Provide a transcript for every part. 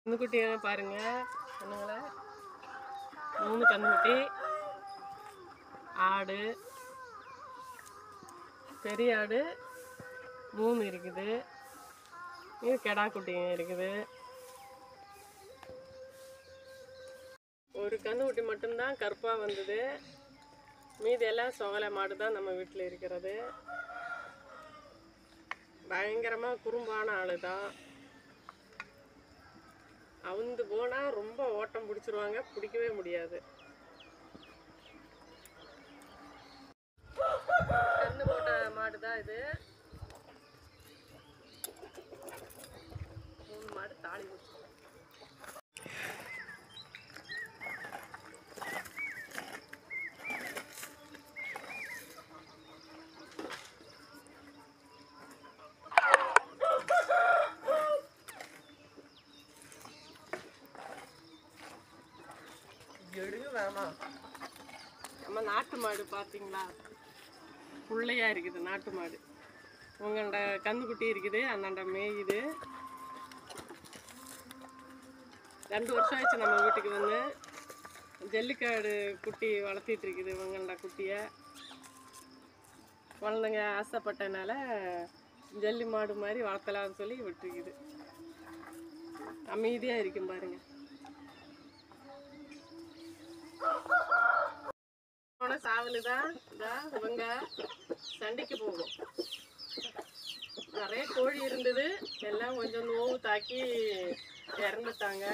கன்றுக்குட்டியை பாருங்க கண்ணுங்கள, 3 கன்றுக்குட்டி, ஆடு, பெரிய ஆடு 3 இருக்குது. இது கெடா குட்டிங்க இருக்குது. ஒரு கன்றுக்குட்டி மட்டும்தான் கருப்பாக வந்தது. மீதி எல்லாம் சோலை மாடு தான் நம்ம வீட்டில் இருக்கிறது. பயங்கரமாக குறும்பான ஆளு தான். அவுந்து போனால் ரொம்ப ஓட்டம் பிடிச்சிருவாங்க, பிடிக்கவே முடியாது. கண்ணு போட்ட மாடு தான் இது. 3 மாடு தாலி வச்சு எடுங்க வேணாம். நம்ம நாட்டு மாடு பார்த்தீங்களா, புள்ளையா இருக்குது நாட்டு மாடு. உங்கள்ட கன்றுக்குட்டி இருக்குது, அந்தாண்ட மேயுது. 2 வருஷம் ஆச்சு நம்ம வீட்டுக்கு வந்து. ஜல்லிக்காடு குட்டி வளர்த்திட்டு இருக்குது. உங்கள்ட குட்டியை குழந்தைங்க ஆசைப்பட்டனால ஜல்லி மாடு மாதிரி வளர்த்தலாம்னு சொல்லி விட்டுருக்குது. அமைதியாக இருக்கும் பாருங்க. சாவலு தான் இவங்க சண்டைக்கு போகும். நிறைய கோழி இருந்தது, எல்லாம் கொஞ்சம் நோவு தாக்கி இறந்துட்டாங்க.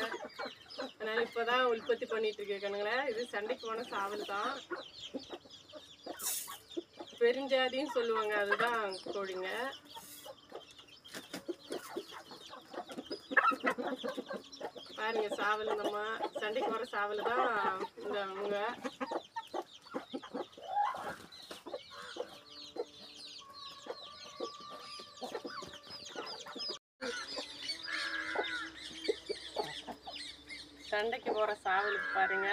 அதனால இப்போதான் உற்பத்தி பண்ணிட்டு இருக்கேனுங்களே. இது சண்டைக்கு போன சாவல் தான். பெருஞ்சாதின்னு சொல்லுவாங்க, அதுதான் கோழிங்க. பாருங்க சாவல், நம்ம சண்டைக்கு வர சாவல் தான் இந்த அவங்க. சண்டைக்கு போகிற சாவலுக்கு பாருங்க